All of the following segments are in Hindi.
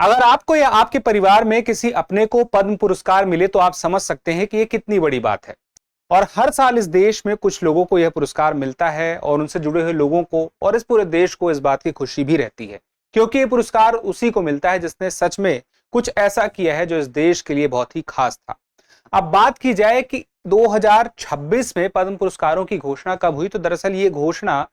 अगर आपको या आपके परिवार में किसी अपने को पद्म पुरस्कार मिले तो आप समझ सकते हैं कि यह कितनी बड़ी बात है। और हर साल इस देश में कुछ लोगों को यह पुरस्कार मिलता है और उनसे जुड़े हुए लोगों को और इस पूरे देश को इस बात की खुशी भी रहती है, क्योंकि ये पुरस्कार उसी को मिलता है जिसने सच में कुछ ऐसा किया है जो इस देश के लिए बहुत ही खास था। अब बात की जाए कि 2026 में पद्म पुरस्कारों की घोषणा कब हुई, तो दरअसल ये घोषणा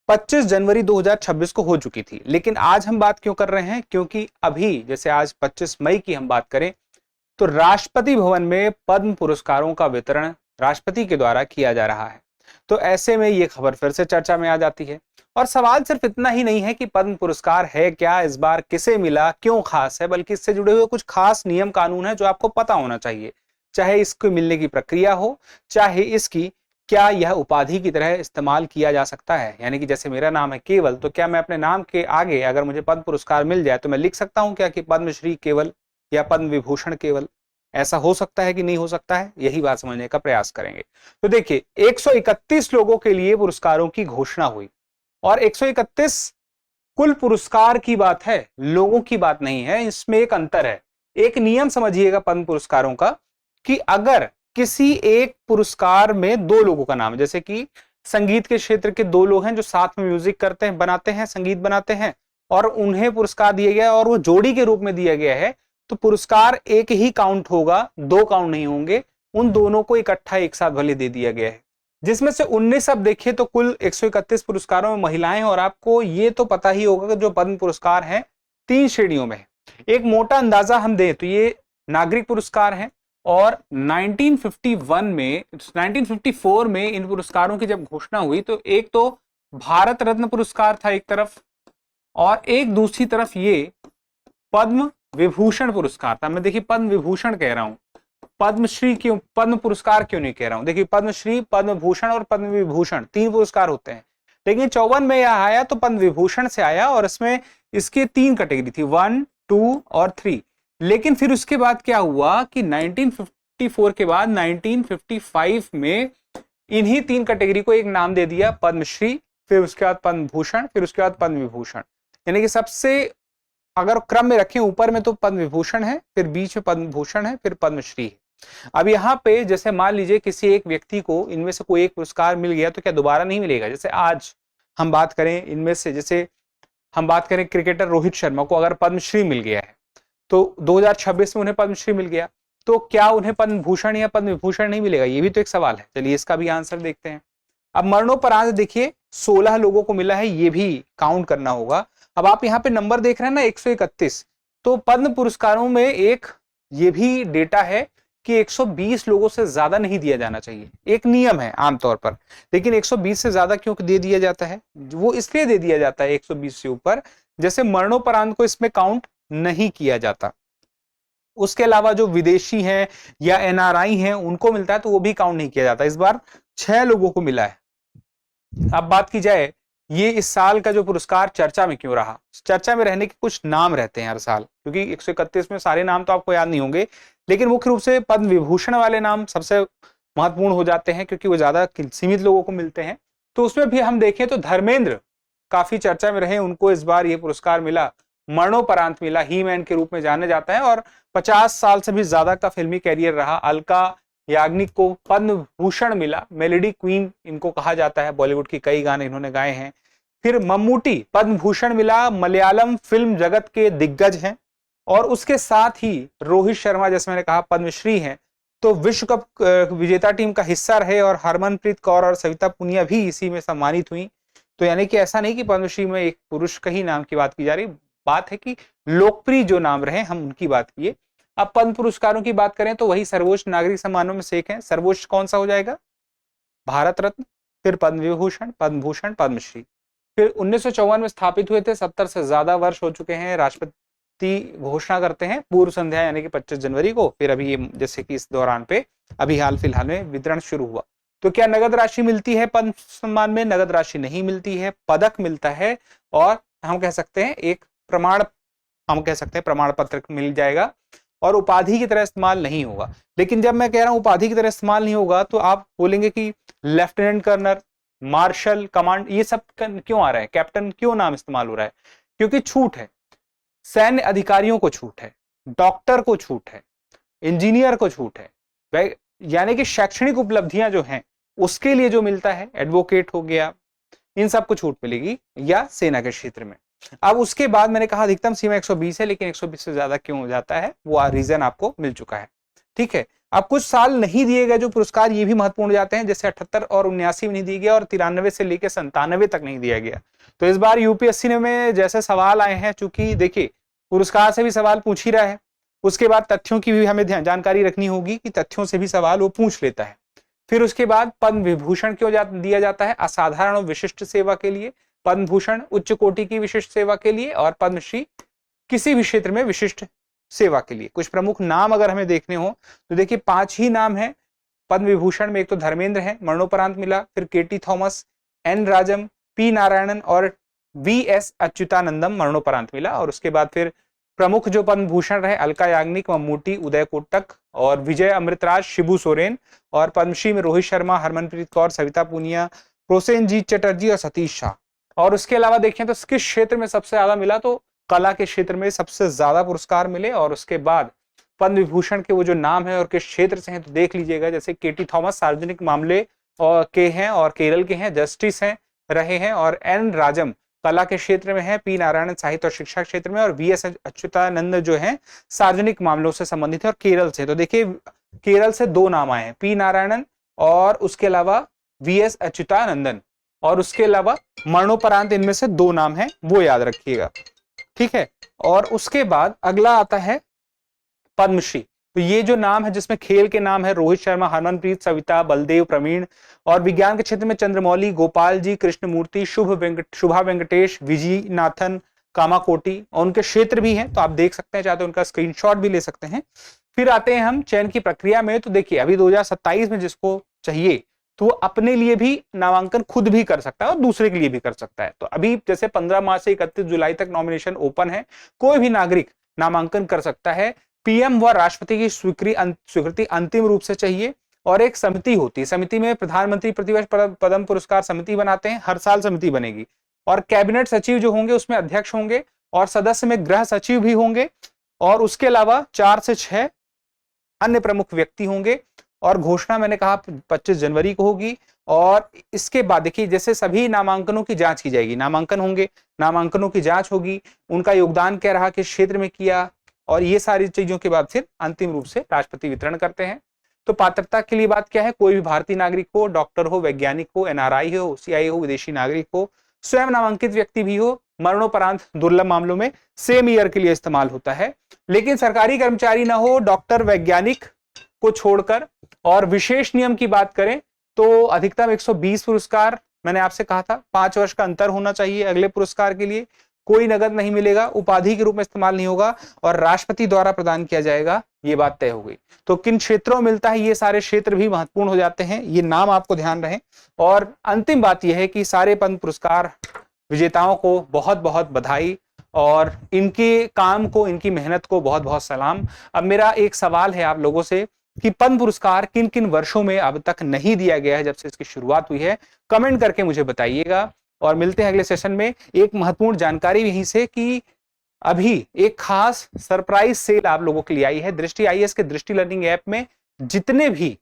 25 जनवरी 2026 को हो चुकी थी। लेकिन आज हम बात क्यों कर रहे हैं, क्योंकि अभी जैसे आज 25 मई की हम बात करें तो राष्ट्रपति भवन में पद्म पुरस्कारों का वितरण राष्ट्रपति के द्वारा किया जा रहा है। तो ऐसे में ये खबर फिर से चर्चा में आ जाती है। और सवाल सिर्फ इतना ही नहीं है कि पद्म पुरस्कार है क्या, इस बार किसे मिला, क्यों खास है, बल्कि इससे जुड़े हुए कुछ खास नियम कानून है जो आपको पता होना चाहिए। चाहे इसको मिलने की प्रक्रिया हो, चाहे इसकी क्या यह उपाधि की तरह इस्तेमाल किया जा सकता है। यानी कि जैसे मेरा नाम है केवल, तो क्या मैं अपने नाम के आगे अगर मुझे पद्म पुरस्कार मिल जाए तो मैं लिख सकता हूं क्या कि पद्मश्री केवल या पद्म विभूषण केवल? ऐसा हो सकता है कि नहीं हो सकता है, यही बात समझने का प्रयास करेंगे। तो देखिए, 131 लोगों के लिए पुरस्कारों की घोषणा हुई और 131 कुल पुरस्कार की बात है, लोगों की बात नहीं है। इसमें एक अंतर है। एक नियम समझिएगा पद्म पुरस्कारों का कि अगर किसी एक पुरस्कार में दो लोगों का नाम है, जैसे कि संगीत के क्षेत्र के दो लोग हैं जो साथ में म्यूजिक करते हैं, बनाते हैं, संगीत बनाते हैं, और उन्हें पुरस्कार दिया गया और वो जोड़ी के रूप में दिया गया है, तो पुरस्कार एक ही काउंट होगा, दो काउंट नहीं होंगे। उन दोनों को इकट्ठा एक साथ भले दे दिया गया है। जिसमें से 19 अब देखिए तो कुल 131 पुरस्कारों में महिलाएं हैं। और आपको ये तो पता ही होगा कि जो पद्म पुरस्कार हैं 3 श्रेणियों में है। एक मोटा अंदाजा हम दें तो ये नागरिक पुरस्कार हैं और 1954 में इन पुरस्कारों की जब घोषणा हुई तो एक तो भारत रत्न पुरस्कार था एक तरफ, और एक दूसरी तरफ ये पद्म विभूषण पुरस्कार था। मैं देखिए पद्म विभूषण कह रहा हूं, पद्मश्री क्यों, पद्म पुरस्कार क्यों नहीं कह रहा हूं। देखिए पद्मश्री, पद्म भूषण और पद्म विभूषण 3 पुरस्कार होते हैं। लेकिन 54 में यह आया तो पद्म विभूषण से आया और इसमें इसकी 3 कैटेगरी थी, 1, 2 और 3। लेकिन फिर उसके बाद क्या हुआ कि 1954 के बाद 1955 में इन्हीं 3 कैटेगरी को एक नाम दे दिया, पद्मश्री, फिर उसके बाद पद्म भूषण, फिर उसके बाद पद्म विभूषण। यानी कि सबसे अगर क्रम में रखें ऊपर में तो पद्म विभूषण है, फिर बीच में पद्म भूषण है, फिर पद्मश्री है। अब यहाँ पे जैसे मान लीजिए किसी एक व्यक्ति को इनमें से कोई एक पुरस्कार मिल गया तो क्या दोबारा नहीं मिलेगा? जैसे आज हम बात करें इनमें से, जैसे हम बात करें क्रिकेटर रोहित शर्मा को अगर पद्मश्री मिल गया है तो 2026 में उन्हें पद्मश्री मिल गया, तो क्या उन्हें पद्म भूषण या पद्म विभूषण नहीं मिलेगा? ये भी तो एक सवाल है। चलिए इसका भी आंसर देखते हैं। अब मरणोपरांत देखिए 16 लोगों को मिला है, ये भी काउंट करना होगा। अब आप यहाँ पे नंबर देख रहे हैं ना 131, तो पद्म पुरस्कारों में एक ये भी डेटा है कि 120 लोगों से ज्यादा नहीं दिया जाना चाहिए। एक नियम है आमतौर पर, लेकिन 120 से ज्यादा क्यों दे दिया जाता है? वो इसलिए दे दिया जाता है 120 से ऊपर, जैसे मरणोपरांत को इसमें काउंट नहीं किया जाता। उसके अलावा जो विदेशी हैं या एनआरआई हैं उनको मिलता है तो वो भी काउंट नहीं किया जाता। इस बार 6 लोगों को मिला है। अब बात की जाए ये इस साल का जो पुरस्कार चर्चा में क्यों रहा, चर्चा में रहने के कुछ नाम रहते हैं हर साल, क्योंकि 131 में सारे नाम तो आपको याद नहीं होंगे, लेकिन मुख्य रूप से पद्म विभूषण वाले नाम सबसे महत्वपूर्ण हो जाते हैं क्योंकि वो ज्यादा सीमित लोगों को मिलते हैं। तो उसमें भी हम देखें तो धर्मेंद्र काफी चर्चा में रहे, उनको इस बार ये पुरस्कार मिला, मरणोपरांत मिला, ही मैन के रूप में जाने जाता है और 50 साल से भी ज्यादा का फिल्मी कैरियर रहा। अलका याग्निक को पद्म भूषण मिला, मेलोडी क्वीन इनको कहा जाता है, बॉलीवुड की कई गाने इन्होंने गाए हैं। फिर मम्मूटी पद्म भूषण मिला, मलयालम फिल्म जगत के दिग्गज हैं। और उसके साथ ही रोहित शर्मा जैसे मैंने कहा पद्मश्री हैं, तो विश्व कप विजेता टीम का हिस्सा रहे और हरमनप्रीत कौर और सविता पुनिया भी इसी में सम्मानित हुई। तो यानी कि ऐसा नहीं कि पद्मश्री में एक पुरुष का ही नाम की बात की जा रही, बात है कि लोकप्रिय जो नाम रहे हम उनकी बात किए। अब पद्म पुरस्कारों की बात करें तो वही सर्वोच्च नागरिक सम्मानों में से एक है। सर्वोच्च कौन सा हो जाएगा? भारत रत्न, फिर पद्म विभूषण, पद्म भूषण, पद्मश्री। फिर 1954 में स्थापित हुए थे, 70 से ज्यादा वर्ष हो चुके हैं। राष्ट्रपति घोषणा करते हैं पूर्व संध्या यानी कि 25 जनवरी को। फिर अभी ये जैसे कि इस दौरान पे अभी हाल फिलहाल में वितरण शुरू हुआ। तो क्या नगद राशि मिलती है पद्म सम्मान में? नगद राशि नहीं मिलती है, पदक मिलता है और हम कह सकते हैं एक प्रमाण पत्र मिल जाएगा और उपाधि की तरह इस्तेमाल नहीं होगा। लेकिन जब मैं कह रहा हूं उपाधि की तरह इस्तेमाल नहीं होगा तो आप बोलेंगे कि लेफ्टिनेंट कर्नल, मार्शल, कमांड, ये सब क्यों आ रहा है, कैप्टन क्यों नाम इस्तेमाल हो रहा है? क्योंकि छूट है। सैन्य अधिकारियों को छूट है, डॉक्टर को छूट है, इंजीनियर को छूट है, यानी कि शैक्षणिक उपलब्धियां जो हैं उसके लिए जो मिलता है, एडवोकेट हो गया, इन सबको छूट मिलेगी या सेना के क्षेत्र में। अब उसके बाद मैंने कहा अधिकतम सीमा 120 है, लेकिन 120 से ज्यादा क्यों हो जाता है वो रीजन आपको मिल चुका है। ठीक है, अब कुछ साल नहीं दिए गए जो पुरस्कार, ये भी महत्वपूर्ण हो जाते हैं, जैसे 78 और 79 में नहीं दिया गया और 93 से लेकर 97 तक नहीं दिया गया। तो इस बार यूपीएससी में जैसे सवाल आए हैं, चूंकि देखिए पुरस्कार से भी सवाल पूछ ही रहा है, उसके बाद तथ्यों की भी हमें जानकारी रखनी होगी कि तथ्यों से भी सवाल वो पूछ लेता है। फिर उसके बाद पद्म विभूषण क्यों दिया जाता है, असाधारण और विशिष्ट सेवा के लिए, पद्म भूषण उच्च कोटि की विशिष्ट सेवा के लिए, और पद्मश्री किसी भी क्षेत्र में विशिष्ट सेवा के लिए। कुछ प्रमुख नाम अगर हमें देखने हो तो देखिए 5 ही नाम है पद्म विभूषण में। एक तो धर्मेंद्र है, मरणोपरांत मिला, फिर केटी थॉमस, एन राजम, पी नारायणन और वी.एस. अच्युतानंदम मरणोपरांत मिला। और उसके बाद फिर प्रमुख जो पद्म भूषण रहे अलका याग्निक, मम्मूटी, उदय कोटक और विजय अमृतराज, शिबू सोरेन। और पद्मश्री में रोहित शर्मा, हरमनप्रीत कौर, सविता पूनिया, प्रोसेनजीत चटर्जी और सतीश शाह। और उसके अलावा देखें तो किस क्षेत्र में सबसे ज्यादा मिला, तो कला के क्षेत्र में सबसे ज्यादा पुरस्कार मिले। और उसके बाद पद्म विभूषण के वो जो नाम है और किस क्षेत्र से हैं तो देख लीजिएगा, जैसे केटी थॉमस सार्वजनिक मामले और के हैं और केरल के हैं, जस्टिस हैं रहे हैं, और एन राजम कला के क्षेत्र में है, पी नारायणन साहित्य और शिक्षा क्षेत्र में, और वी.एस. अच्युतानंद जो है सार्वजनिक मामलों से संबंधित है और केरल से। तो देखिए केरल से 2 नाम आए हैं, पी नारायणन और उसके अलावा वी.एस. अच्युतानंदन, और उसके अलावा मरणोपरांत, इनमें से 2 नाम है, वो याद रखिएगा। ठीक है, और उसके बाद अगला आता है पद्मश्री। तो ये जो नाम है जिसमें खेल के नाम है रोहित शर्मा, हरमनप्रीत, सविता, बलदेव, प्रवीण, और विज्ञान के क्षेत्र में चंद्रमौली, गोपाल जी, कृष्णमूर्ति, शुभा वेंकटेश, विजयनाथन, कामाकोटी, और उनके क्षेत्र भी हैं, तो आप देख सकते हैं, चाहे तो उनका स्क्रीनशॉट भी ले सकते हैं। फिर आते हैं हम चयन की प्रक्रिया में। तो देखिए अभी 2027 में जिसको चाहिए तो वो अपने लिए भी नामांकन खुद भी कर सकता है और दूसरे के लिए भी कर सकता है। तो अभी जैसे 15 मार्च से 31 जुलाई तक नॉमिनेशन ओपन है, कोई भी नागरिक नामांकन कर सकता है। पीएम व राष्ट्रपति की स्वीकृति अंतिम रूप से चाहिए, और एक समिति होती है, समिति में प्रधानमंत्री प्रतिवर्ष पद्म पुरस्कार समिति बनाते हैं, हर साल समिति बनेगी, और कैबिनेट सचिव जो होंगे उसमें अध्यक्ष होंगे, और सदस्य में गृह सचिव भी होंगे, और उसके अलावा 4 से 6 अन्य प्रमुख व्यक्ति होंगे। और घोषणा मैंने कहा 25 जनवरी को होगी। और इसके बाद देखिए जैसे सभी नामांकनों की जांच की जाएगी, नामांकन होंगे, नामांकनों की जांच होगी, उनका योगदान क्या रहा, किस क्षेत्र में किया, और ये सारी चीजों के बाद फिर अंतिम रूप से राष्ट्रपति वितरण करते हैं। तो पात्रता के लिए बात क्या है, कोई भी भारतीय नागरिक हो, डॉक्टर हो, वैज्ञानिक हो, एनआरआई हो, सीआई हो, विदेशी नागरिक हो, स्वयं नामांकित व्यक्ति भी हो, मरणोपरांत दुर्लभ मामलों में सेम ईयर के लिए इस्तेमाल होता है। लेकिन सरकारी कर्मचारी ना हो, डॉक्टर, वैज्ञानिक को छोड़कर। और विशेष नियम की बात करें तो अधिकतम 120 पुरस्कार, मैंने आपसे कहा था 5 वर्ष का अंतर होना चाहिए अगले पुरस्कार के लिए, कोई नगद नहीं मिलेगा, उपाधि के रूप में इस्तेमाल नहीं होगा, और राष्ट्रपति द्वारा प्रदान किया जाएगा, ये बात तय हो गई। तो किन क्षेत्रों में मिलता है, ये सारे क्षेत्र भी महत्वपूर्ण हो जाते हैं, ये नाम आपको ध्यान रहे। और अंतिम बात यह है कि सारे पद्म पुरस्कार विजेताओं को बहुत बहुत बधाई, और इनके काम को, इनकी मेहनत को बहुत बहुत सलाम। अब मेरा एक सवाल है आप लोगों से कि पद्म पुरस्कार किन किन वर्षों में अब तक नहीं दिया गया है, जब से इसकी शुरुआत हुई है, कमेंट करके मुझे बताइएगा। और मिलते हैं अगले सेशन में। एक महत्वपूर्ण जानकारी यहीं से कि अभी एक खास सरप्राइज सेल आप लोगों के लिए आई है। दृष्टि आईएएस के दृष्टि लर्निंग ऐप में जितने भी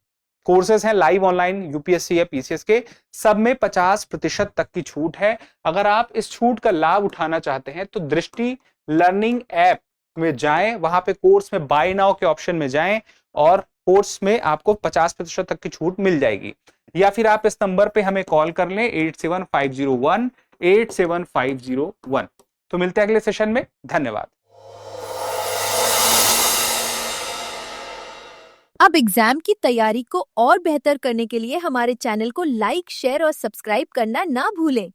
कोर्सेज हैं लाइव ऑनलाइन यूपीएससी या पीसीएस के, सब में 50% तक की छूट है। अगर आप इस छूट का लाभ उठाना चाहते हैं तो दृष्टि लर्निंग ऐप में जाएं, वहां पे कोर्स में बाय नाउ के ऑप्शन में जाएं, और कोर्स में आपको 50% तक की छूट मिल जाएगी। या फिर आप इस नंबर पे हमें कॉल कर लें 8750187501। तो मिलते हैं अगले सेशन में, धन्यवाद। अब एग्जाम की तैयारी को और बेहतर करने के लिए हमारे चैनल को लाइक, शेयर और सब्सक्राइब करना ना भूलें।